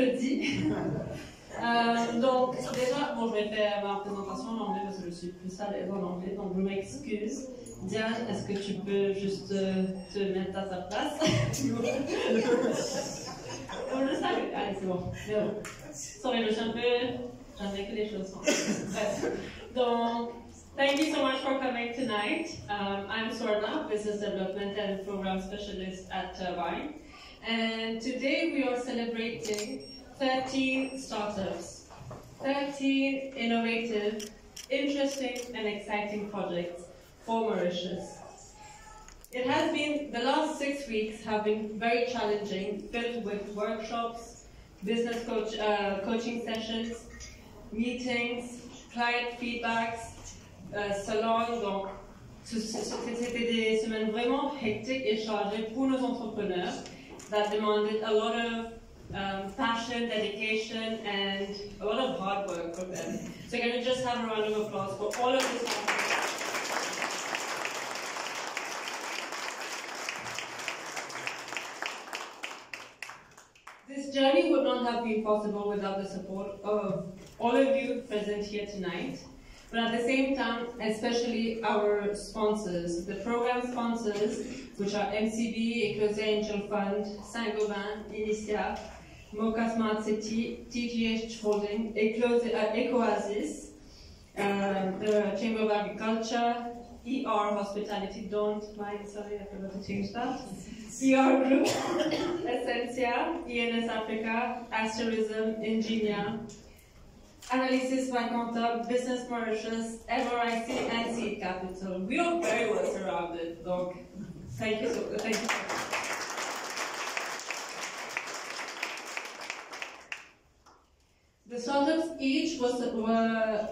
jeudi. Donc déjà, bon, je vais faire ma présentation en anglais parce que je suis plus à l'aise en anglais, donc je m'excuse. Diane, est-ce que tu peux juste te mettre à ta place? On le savait. Allez, c'est bon. Sorry, je suis un peu... J'aimerais que les choses sont... Bref. Donc, thank you so much for coming tonight. I'm Sorna, Business Development and Program Specialist at Turbine. And today we are celebrating 13 startups, 13 innovative, interesting and exciting projects for Mauritius. It has been, the last 6 weeks have been very challenging, filled with workshops, business coaching sessions, meetings, client feedbacks, salons. Donc, c'était des semaines vraiment hectiques et chargées pour nos entrepreneurs that demanded a lot of passion, dedication, and a lot of hard work from them. So can we just have a round of applause for all of this hard work? This journey would not have been possible without the support of all of you present here tonight. But at the same time, especially our sponsors, the program sponsors, which are MCB, Eclose Angel Fund, Saint-Gobain, Initia, Mocha Smart City, TGH Holding, Ecoasis, the Chamber of Agriculture, ER Hospitality, don't mind, sorry, I forgot to change that. ER Group, Essentia, ENS Africa, Asterism, Ingenia, Analysis by Conta, Business Mauritius, MRIC, and Seed Capital. We are very well surrounded, donc thank you so much. The startups each were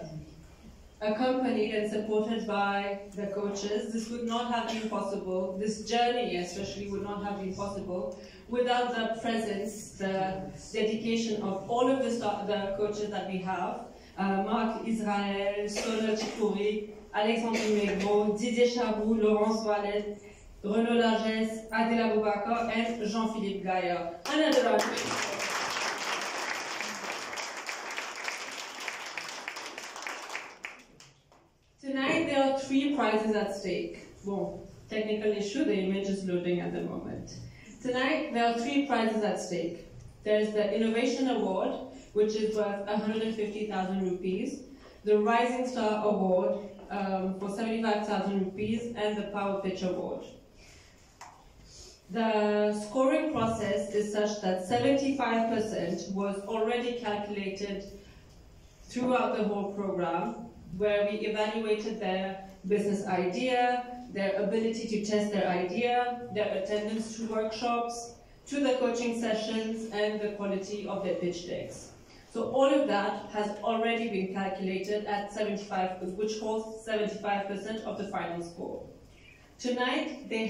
accompanied and supported by the coaches. This would not have been possible, this journey especially would not have been possible without the presence, the dedication of all of the coaches that we have. Marc Israel, Sono Chipouri, Alexandre Megro, Didier Chabou, Laurence Valette, Renaud Largès, Adela Boubacar, and Jean-Philippe Gaillard. Another round. Tonight there are 3 prizes at stake. Well, technical issue, the image is loading at the moment. Tonight there are 3 prizes at stake. There's the Innovation Award, which is worth 150,000 rupees, the Rising Star Award for 75,000 rupees, and the Power Pitch Award. The scoring process is such that 75% was already calculated throughout the whole program, where we evaluated their business idea, their ability to test their idea, their attendance to workshops, to the coaching sessions, and the quality of their pitch decks. So all of that has already been calculated at 75, which holds 75% of the final score. Tonight, they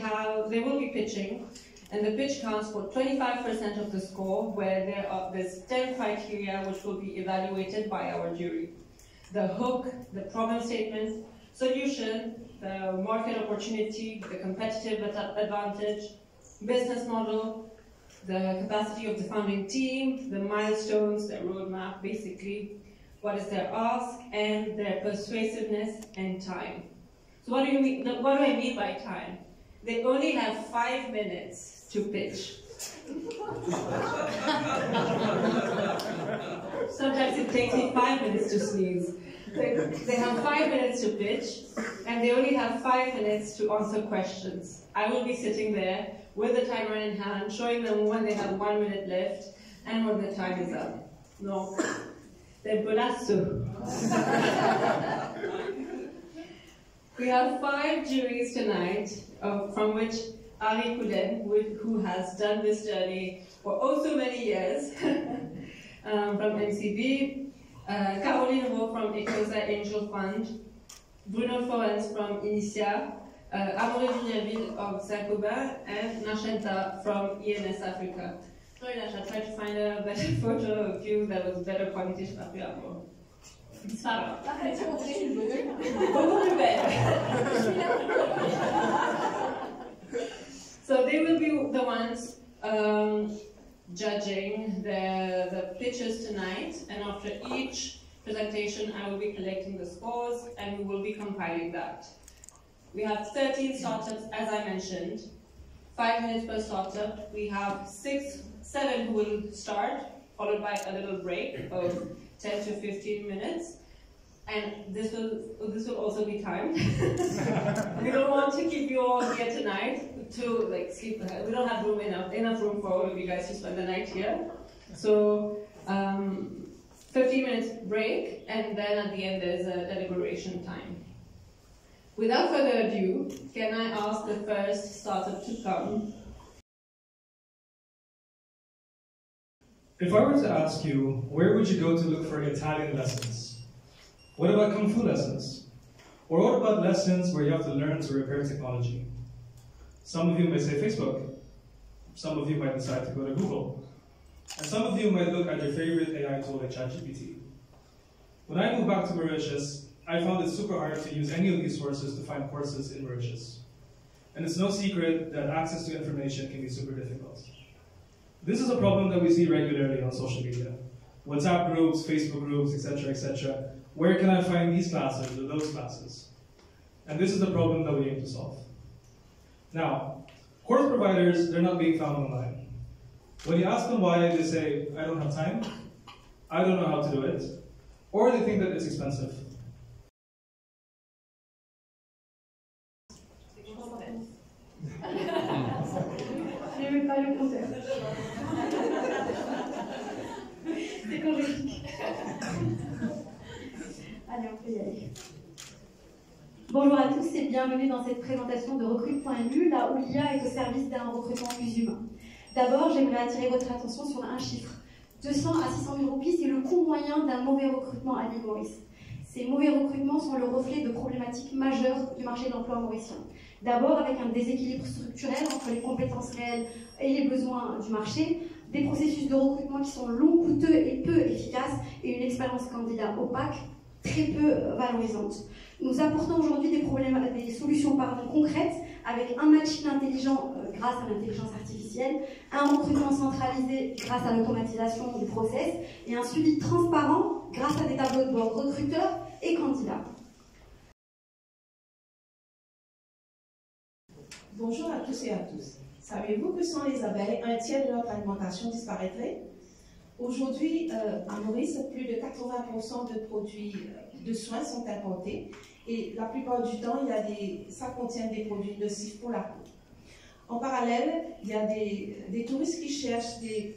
will be pitching, and the pitch counts for 25% of the score, where there's 10 criteria which will be evaluated by our jury. The hook, the problem statement, solution, the market opportunity, the competitive advantage, business model, the capacity of the founding team, the milestones, the roadmap, basically, what is their ask, and their persuasiveness and time. So what do I mean by time? They only have 5 minutes to pitch. Sometimes it takes me 5 minutes to sneeze. They have 5 minutes to pitch, and they only have 5 minutes to answer questions. I will be sitting there with the timer in hand, showing them when they have 1 minute left, and when the time is up. No, they're bolasso. We have 5 juries tonight, from which Ari Koulen, who has done this journey for oh so many years, from MCB, Caroline Rowe from Eclose Angel Fund, Bruno Forens from Initia, Amaury Vignaville of Saint-Gobain, and Nashenta from ENS Africa. Sorry, Nash, I tried to find a better photo of you that was better quality. Je n'ai pas pu Ça va. Beaucoup plus belle. So they will be the ones judging the tonight, and after each presentation I will be collecting the scores and we will be compiling that. We have 13 startups, as I mentioned, 5 minutes per startup. We have 7 who will start, followed by a little break of 10 to 15 minutes. And this will also be timed. We don't want to keep you all here tonight to sleep. We don't have enough room for all of you guys to spend the night here. So 15 minutes break, and then at the end there's a deliberation time. Without further ado, can I ask the first startup to come? If I were to ask you, where would you go to look for Italian lessons? What about Kung Fu lessons? Or what about lessons where you have to learn to repair technology? Some of you may say Facebook. Some of you might decide to go to Google. And some of you might look at your favorite AI tool like ChatGPT. When I moved back to Mauritius, I found it super hard to use any of these sources to find courses in Mauritius. And it's no secret that access to information can be super difficult. This is a problem that we see regularly on social media. WhatsApp groups, Facebook groups, etc., etc. Where can I find these classes or those classes? And this is the problem that we aim to solve. Now, course providers, they're not being found online. When you ask them why, they say, I don't have time, I don't know how to do it, or they think that it's expensive. C'est quand je clique. Allez, on peut y aller. Bonjour à tous et bienvenue dans cette présentation de Recrute.lu, là où l'IA est au service d'un recrutement plus humain. D'abord, j'aimerais attirer votre attention sur un chiffre. 200 à 600 000 roupies, c'est le coût moyen d'un mauvais recrutement à l'île Maurice. Ces mauvais recrutements sont le reflet de problématiques majeures du marché de l'emploi mauricien. D'abord, avec un déséquilibre structurel entre les compétences réelles et les besoins du marché, des processus de recrutement qui sont longs, coûteux et peu efficaces, et une expérience candidat opaque, très peu valorisante. Nous apportons aujourd'hui des solutions concrètes avec un matching intelligent grâce à l'intelligence artificielle, un recrutement centralisé grâce à l'automatisation du process et un suivi transparent grâce à des tableaux de bord recruteurs et candidats. Bonjour à tous et à tous. Savez-vous que sans les abeilles, un tiers de notre alimentation disparaîtrait? Aujourd'hui, à Maurice, plus de 80% de produits de soins sont importés et la plupart du temps, ça contient des produits nocifs pour la peau. En parallèle, il y a des touristes qui cherchent des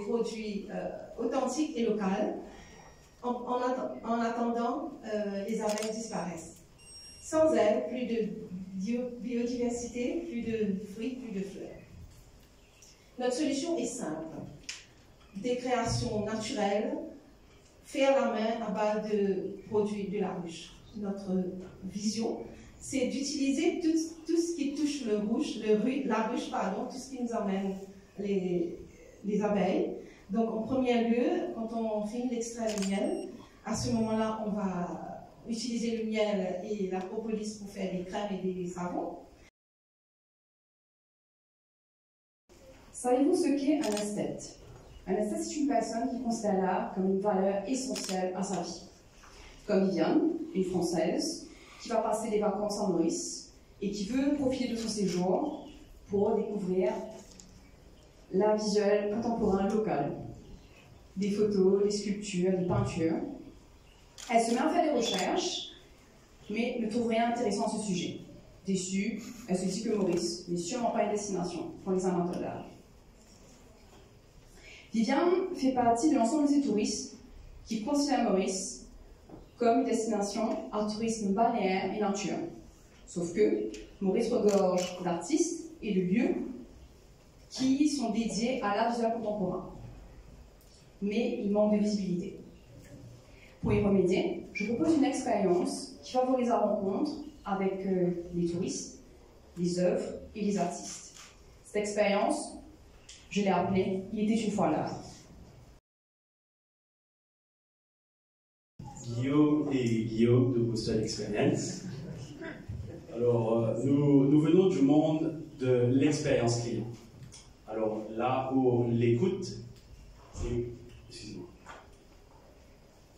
produits authentiques et locaux. En attendant, les abeilles disparaissent. Sans elles, plus de biodiversité, plus de fruits, plus de fleurs. Notre solution est simple. Des créations naturelles, faites à la main à base de produits de la ruche. Notre vision, c'est d'utiliser tout ce qui touche la ruche, tout ce qui nous amène les abeilles. Donc, en premier lieu, quand on finit d'extraire le miel, à ce moment-là, on va utiliser le miel et la propolis pour faire des crèmes et des savons. Savez-vous ce qu'est un esthète? Un esthète, c'est une personne qui considère l'art comme une valeur essentielle à sa vie. Comme Viviane, une Française, qui va passer des vacances en Maurice et qui veut profiter de son séjour pour découvrir l'art visuel contemporain local. Des photos, des sculptures, des peintures. Elle se met à faire des recherches, mais ne trouve rien intéressant à ce sujet. Déçue, elle se dit que Maurice n'est sûrement pas une destination pour les amateurs d'art. Viviane fait partie de l'ensemble de ces touristes qui considèrent Maurice comme une destination à tourisme balnéaire et nature. Sauf que Maurice regorge d'artistes et de lieux qui sont dédiés à l'art visuel contemporain. Mais il manque de visibilité. Pour y remédier, je propose une expérience qui favorise la rencontre avec les touristes, les œuvres et les artistes. Cette expérience, je l'ai appelée « Il était une fois l'art ». Guillaume de Boston Experience. Alors, nous venons du monde de l'expérience client. Alors là où l'écoute,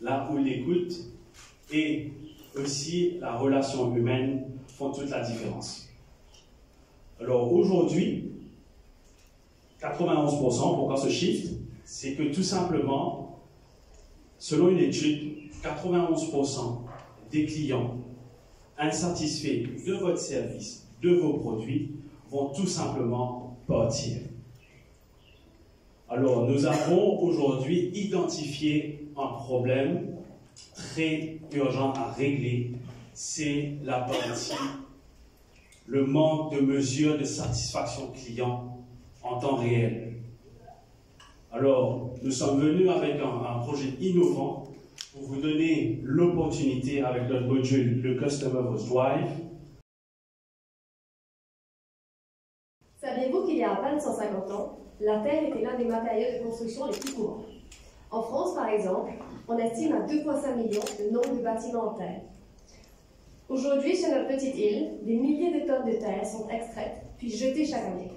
là où l'écoute et aussi la relation humaine font toute la différence. Alors aujourd'hui, 91%, pourquoi ce chiffre? C'est que tout simplement, selon une étude, 91% des clients insatisfaits de votre service, de vos produits, vont tout simplement partir. Alors, nous avons aujourd'hui identifié un problème très urgent à régler, c'est la partie, le manque de mesures de satisfaction client en temps réel. Alors, nous sommes venus avec un projet innovant pour vous donner l'opportunité avec notre module, le Customer Voice Drive. Saviez-vous qu'il y a à peine 150 ans, la terre était l'un des matériaux de construction les plus courants? En France, par exemple, on estime à 2,5 millions le nombre de bâtiments en terre. Aujourd'hui, sur notre petite île, des milliers de tonnes de terre sont extraites puis jetées chaque année.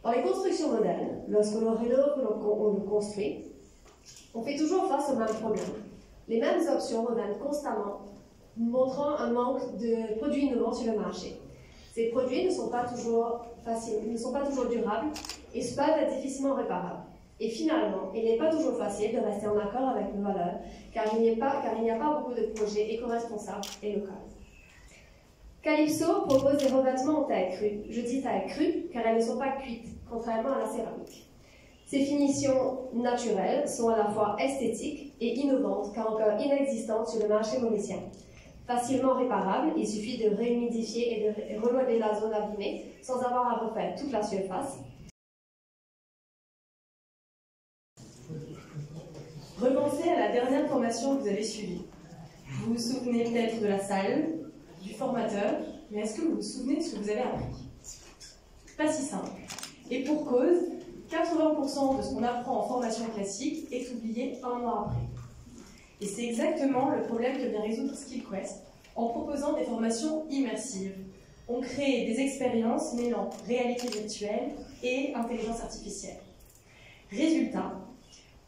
Dans les constructions modernes, lorsque l'on rénove ou l'on construit, on fait toujours face au même problème. Les mêmes options reviennent constamment, montrant un manque de produits innovants sur le marché. Ces produits ne sont pas toujours durables et peuvent être difficilement réparables. Et finalement, il n'est pas toujours facile de rester en accord avec nos valeurs, car il n'y a pas beaucoup de projets éco-responsables et locaux. Calypso propose des revêtements en terre crue. Je dis terre crue car elles ne sont pas cuites, contrairement à la céramique. Ces finitions naturelles sont à la fois esthétiques et innovantes, car encore inexistantes sur le marché mauricien. Facilement réparables, il suffit de réhumidifier et de remodeler la zone abîmée sans avoir à refaire toute la surface. Repensez à la dernière formation que vous avez suivie. Vous vous souvenez peut-être de la salle, du formateur, mais est-ce que vous vous souvenez de ce que vous avez appris? Pas si simple. Et pour cause, 80% de ce qu'on apprend en formation classique est oublié un mois après. Et c'est exactement le problème que vient résoudre SkillQuest en proposant des formations immersives. On crée des expériences mêlant réalité virtuelle et intelligence artificielle. Résultat,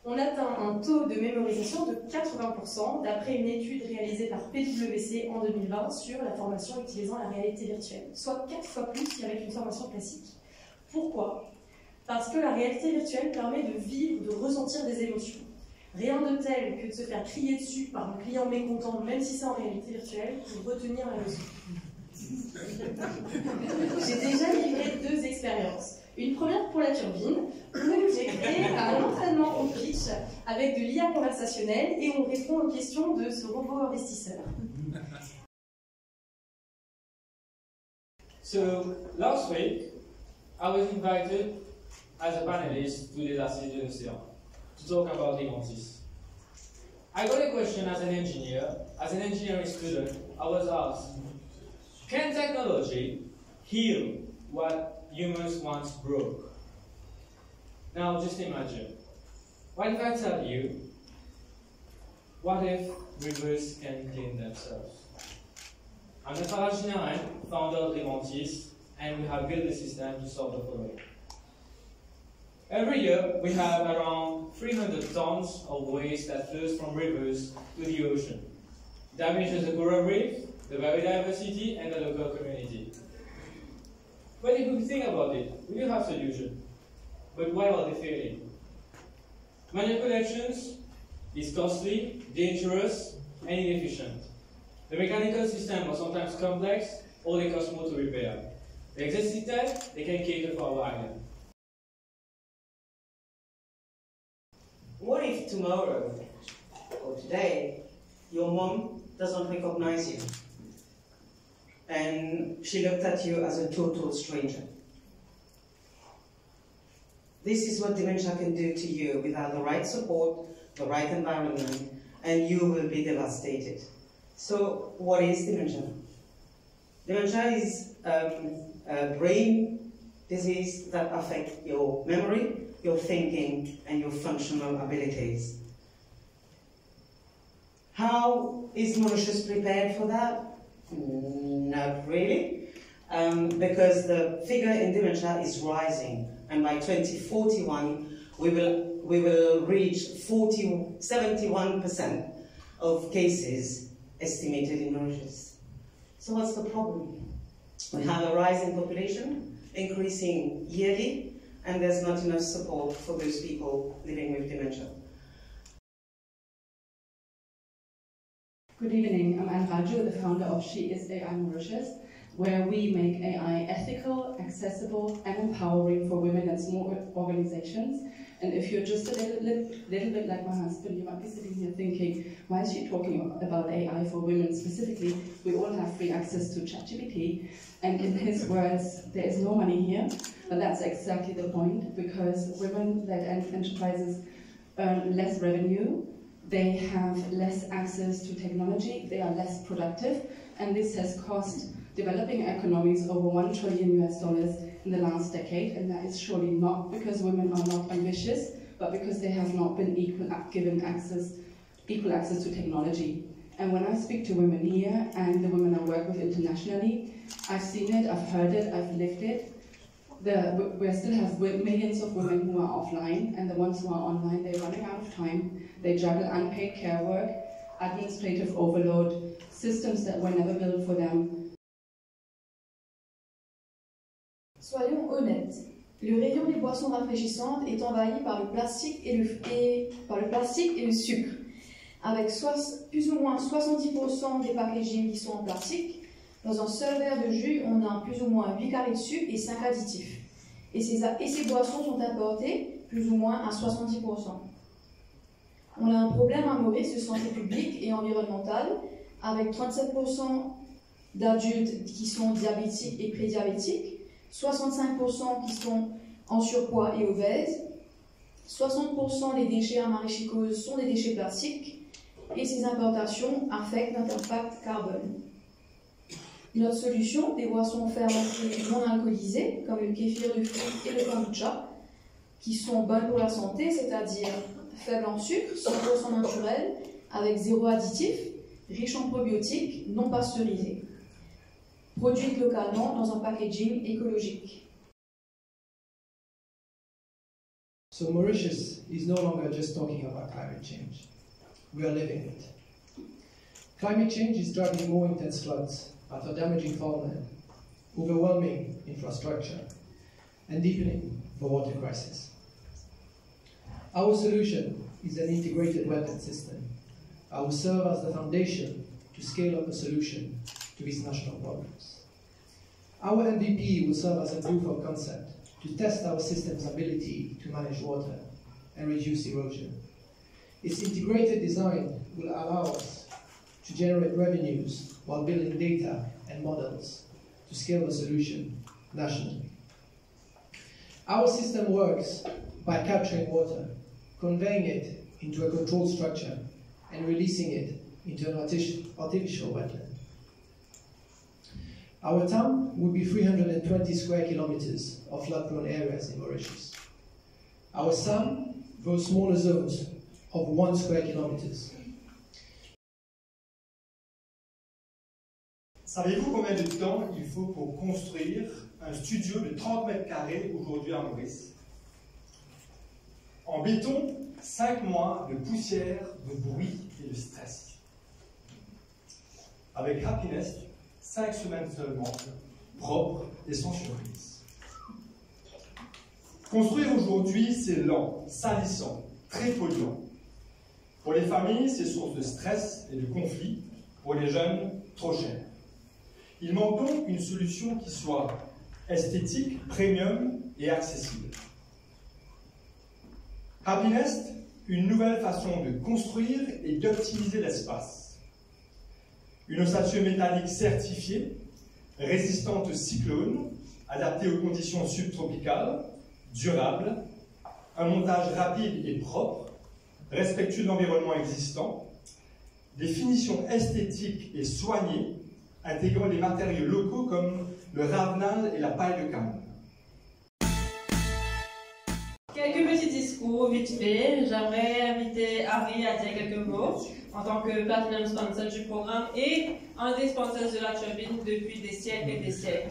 on atteint un taux de mémorisation de 80% d'après une étude réalisée par PwC en 2020 sur la formation utilisant la réalité virtuelle, soit 4 fois plus qu'avec une formation classique. Pourquoi? Parce que la réalité virtuelle permet de vivre, de ressentir des émotions. Rien de tel que de se faire crier dessus par un client mécontent, même si c'est en réalité virtuelle, pour retenir la leçon. J'ai déjà livré 2 expériences. Une première pour la turbine, où j'ai créé un entraînement au pitch avec de l'IA conversationnelle et on répond aux questions de ce robot investisseur. So, last week, I was invited as a panelist to the Assises de l'Océan to talk about Levantis. I got a question as an engineering student. I was asked, can technology heal what humans once broke? Now just imagine, what if I tell you, what if rivers can clean themselves? I'm Nathanael Ginaren, founder of Levantis, and we have built a system to solve the following. Every year, we have around 300 tons of waste that flows from rivers to the ocean. It damages the coral reef, the biodiversity, and the local community. But if we think about it, we do have solutions. But why are they failing? Manual collections is costly, dangerous, and inefficient. The mechanical systems are sometimes complex, or they cost more to repair. The existing tech, they can cater for our island. What if tomorrow, or today, your mom doesn't recognize you, and she looked at you as a total stranger? This is what dementia can do to you without the right support, the right environment, and you will be devastated. So, what is dementia? Dementia is a brain disease that affects your memory, your thinking, and your functional abilities. How is Mauritius prepared for that? Not really, because the figure in dementia is rising, and by 2041 we will reach 71% of cases estimated in Mauritius. So what's the problem? We have a rise in population, increasing yearly, and there's not enough support for those people living with dementia. Good evening, I'm Anne Raju, the founder of She Is AI Mauritius, where we make AI ethical, accessible, and empowering for women and small organizations. And if you're just a little bit like my husband, you might be sitting here thinking, why is she talking about AI for women specifically? We all have free access to ChatGPT, and in his words, there is no money here, but that's exactly the point, because women-led enterprises earn less revenue, they have less access to technology, they are less productive, and this has cost developing economies over $1 trillion in the last decade, and that is surely not because women are not ambitious, but because they have not been given equal access to technology. And when I speak to women here and the women I work with internationally, I've seen it, I've heard it, I've lived it. We still have millions of women who are offline, and the ones who are online, they're running out of time. They juggle unpaid care work, administrative overload, systems that were never built for them. Soyons honnêtes, le rayon des boissons rafraîchissantes est envahi par le plastique et le sucre, avec plus ou moins 70% des packagings qui sont en plastique. Dans un seul verre de jus, on a plus ou moins 8 carrés de sucre et 5 additifs. Et ces boissons sont importées plus ou moins à 70%. On a un problème à Maurice de santé publique et environnementale, avec 37% d'adultes qui sont diabétiques et prédiabétiques, 65% qui sont en surpoids et obèses, 60% des déchets à maraîchicose sont des déchets plastiques, et ces importations affectent notre impact carbone. Notre solution, des boissons fermentées non alcoolisées, comme le kéfir de fruits et le kombucha, qui sont bonnes pour la santé, c'est-à-dire faibles en sucre, 100% naturel, avec 0 additif, riches en probiotiques, non pasteurisés, produites localement dans un packaging écologique. So Mauritius is no longer just talking about climate change. We are living it. Climate change is driving more intense floods that are damaging farmland, overwhelming infrastructure, and deepening the water crisis. Our solution is an integrated wetland system that will serve as the foundation to scale up a solution to these national problems. Our MVP will serve as a proof of concept to test our system's ability to manage water and reduce erosion. Its integrated design will allow us to generate revenues while building data and models to scale the solution nationally. Our system works by capturing water, conveying it into a controlled structure, and releasing it into an artificial wetland. Our TAM would be 320 square kilometers of flood-prone areas in Mauritius. Our SAM, those smaller zones of 1 square kilometers. Savez-vous combien de temps il faut pour construire un studio de 30 mètres carrés aujourd'hui à Maurice? En béton, 5 mois de poussière, de bruit et de stress. Avec Happiness, 5 semaines seulement, propre et sans surprise. Construire aujourd'hui, c'est lent, salissant, très polluant. Pour les familles, c'est source de stress et de conflits. Pour les jeunes, trop cher. Il manque donc une solution qui soit esthétique, premium et accessible. Happiness, une nouvelle façon de construire et d'optimiser l'espace. Une ossature métallique certifiée, résistante aux cyclones, adaptée aux conditions subtropicales, durable, un montage rapide et propre, respectueux de l'environnement existant, des finitions esthétiques et soignées, intégrant des matériaux locaux comme le ravenal et la paille de Cameroun. Quelques petits discours vite fait. J'aimerais inviter Harry à dire quelques mots en tant que platinum sponsor du programme et un des sponsors de la turbine depuis des siècles et des siècles.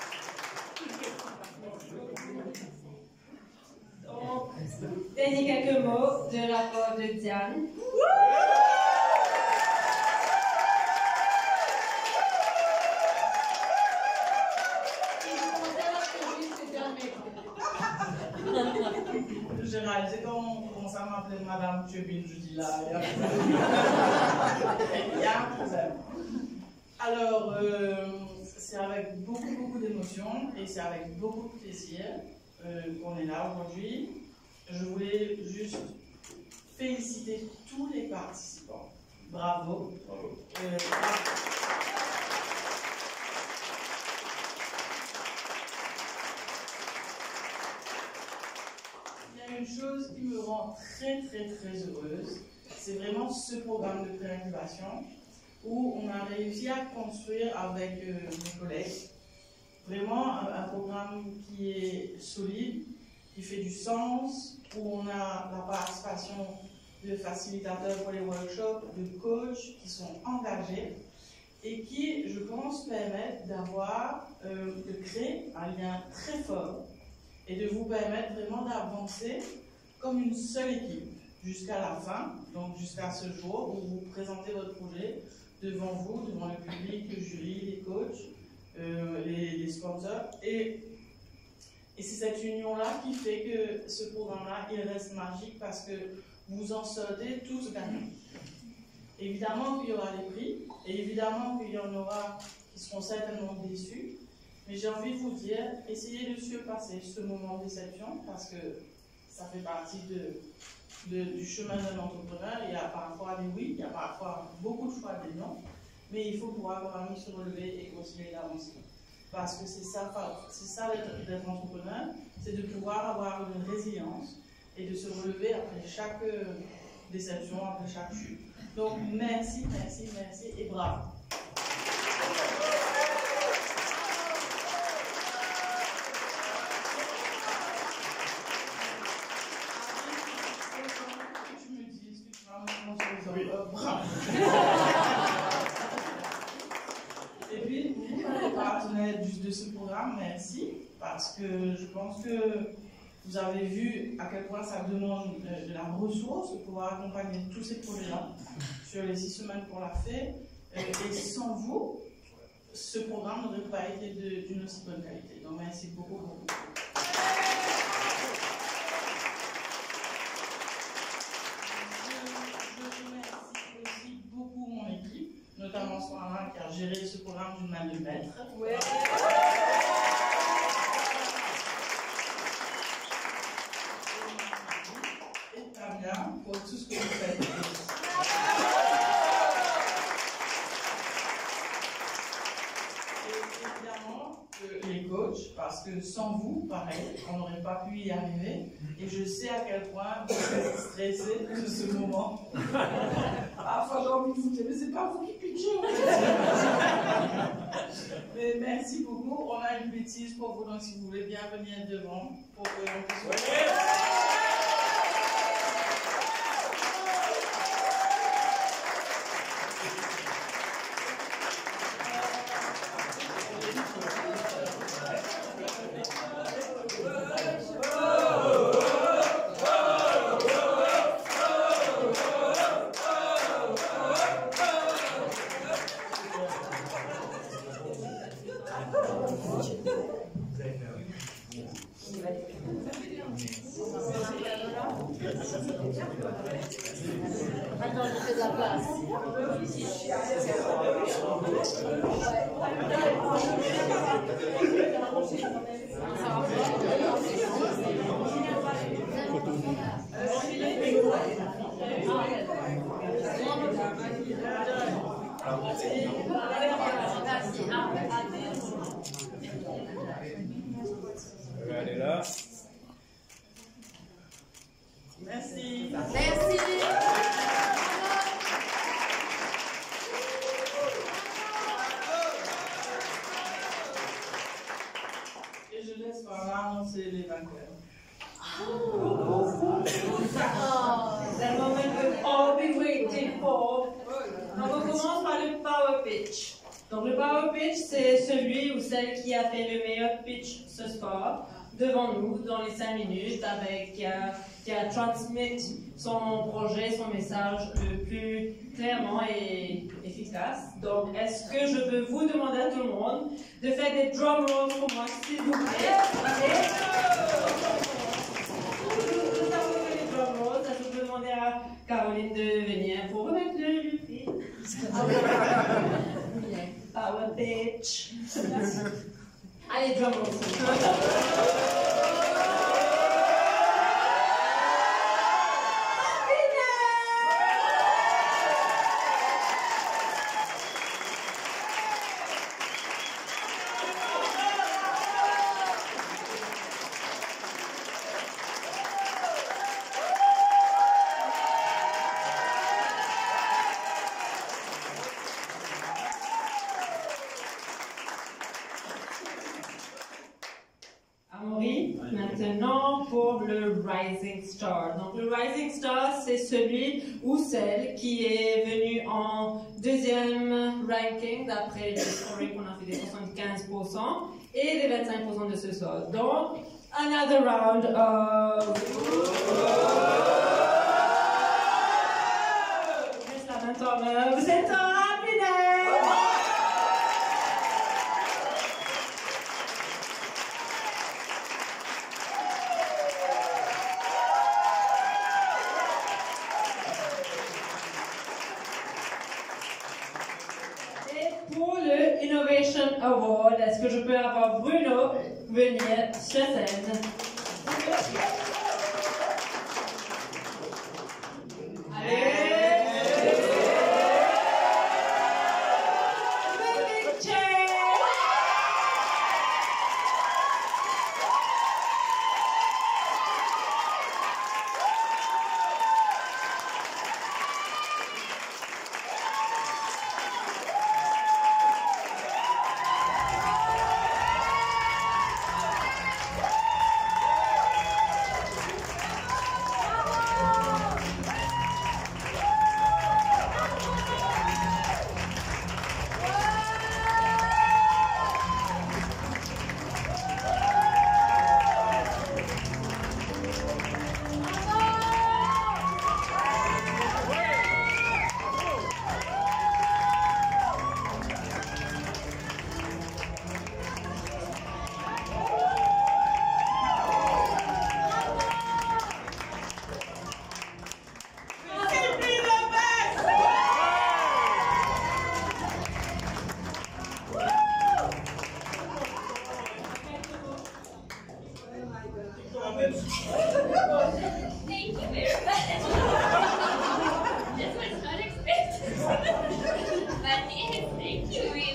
Dernier quelques mots de rapport de Diane. J'ai réalisé quand on commence à m'appeler Madame Tchébine, je dis là, il y a un problème. Alors, c'est avec beaucoup d'émotion et c'est avec beaucoup de plaisir qu'on est là aujourd'hui. Je voulais juste féliciter tous les participants. Bravo. Il y a une chose qui me rend très heureuse, c'est vraiment ce programme de pré-incubation où on a réussi à construire avec mes collègues vraiment un programme qui est solide, qui fait du sens, où on a la participation de facilitateurs pour les workshops, de coachs qui sont engagés et qui, je pense, permettent de créer un lien très fort et de vous permettre vraiment d'avancer comme une seule équipe jusqu'à la fin, donc jusqu'à ce jour où vous présentez votre projet devant vous, devant le public, le jury, les coachs, les sponsors. Et c'est cette union-là qui fait que ce programme-là, il reste magique parce que vous en sortez tous gagnants. Évidemment qu'il y aura des prix, et évidemment qu'il y en aura qui seront certainement déçus, mais j'ai envie de vous dire, essayez de surpasser ce moment de déception parce que ça fait partie du chemin d'un entrepreneur. Il y a parfois des oui, il y a parfois beaucoup de choix des non, mais il faut pouvoir quand même se relever et continuer d'avancer. Parce que c'est ça d'être entrepreneur, c'est de pouvoir avoir une résilience et de se relever après chaque déception, après chaque chute. Donc merci et bravo. Bravo. Et puis, vous, les partenaires de ce programme, merci, parce que je pense que vous avez vu à quel point ça demande de la ressource de pouvoir accompagner tous ces projets-là sur les 6 semaines qu'on l'a fait. Et sans vous, ce programme n'aurait pas été d'une aussi bonne qualité. Donc, merci beaucoup. Notamment Soana qui a géré ce programme d'une main de maître. Ouais. Et Tania pour tout ce que vous faites. Et évidemment les coachs, parce que sans vous, pareil, on n'aurait pas pu y arriver. Et je sais à quel point vous êtes stressés de ce moment. Parfois j'ai envie de vous dire, mais c'est pas vous qui pitchez. Mais merci beaucoup. On a une bêtise pour vous, donc si vous voulez bien venir devant pour que l'on puisse. Maintenant, je fais de la place. Regardez là. Merci. Merci. Et je laisse par là annoncer les vainqueurs. The moment we've all been waiting for. Donc on commence par le power pitch. Donc le power pitch, c'est celui ou celle qui a fait le meilleur pitch ce soir. devant nous dans les 5 minutes qui a transmis son projet, son message le plus clairement et efficace. Donc, est-ce que je peux vous demander à tout le monde de faire des drum rolls pour moi, s'il vous plaît? Les drum rolls, ça, je peux demander à Caroline de venir pour remettre le fil. Power bitch. Allez, drum rolls. Maintenant pour le Rising Star. Donc le Rising Star, c'est celui ou celle qui est venu en 2e ranking d'après le scoring qu'on a fait des 75% et des 25% de ce soir. Donc, another round of... Juste la même temps, vous êtes en happiness! Innovation Award. Est-ce que je peux avoir Bruno venir sur scène? Allez! Thank you very much. This was not expected. But yes, thank you. We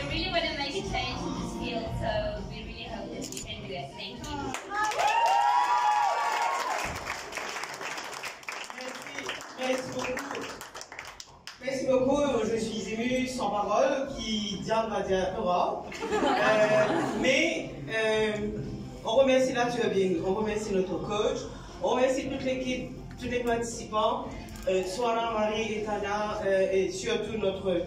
really want to make a change in this field, so we really hope that we can do it. Thank you. Merci beaucoup. Merci beaucoup. Je suis émue sans parole, qui diable va dire aura. On remercie la Turbine, on remercie notre coach, on remercie toute l'équipe, tous les participants, Soara, Marie et Tania, et surtout notre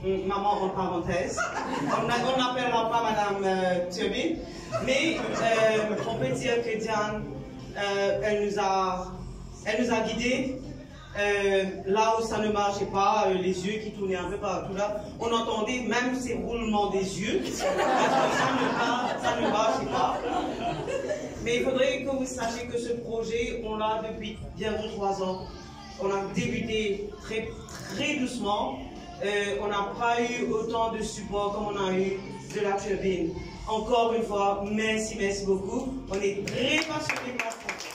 maman en parenthèse. On n'appellera pas Madame Turbine, mais on peut dire que Diane, elle nous a guidés. Là où ça ne marchait pas, les yeux qui tournaient un peu partout là, on entendait même ces roulements des yeux, parce que ça ne marchait pas. Mais il faudrait que vous sachiez que ce projet, on l'a depuis bientôt 3 ans. On a débuté très doucement. On n'a pas eu autant de support comme on a eu de la Turbine. Encore une fois, merci beaucoup. On est très passionnés par ce projet.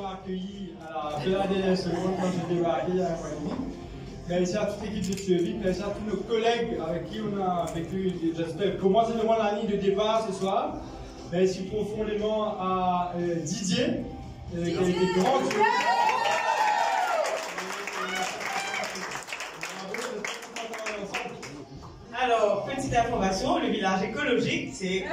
Accueilli à la dernière seconde quand j'ai débarqué il y a un mois et demi. Merci à toute l'équipe de Turbine, merci à tous nos collègues avec qui on a vécu, j'espère, commencer le mois de l'année de départ ce soir. Merci profondément à Didier, qui a été grand. Alors, petite information, le village écologique, c'est...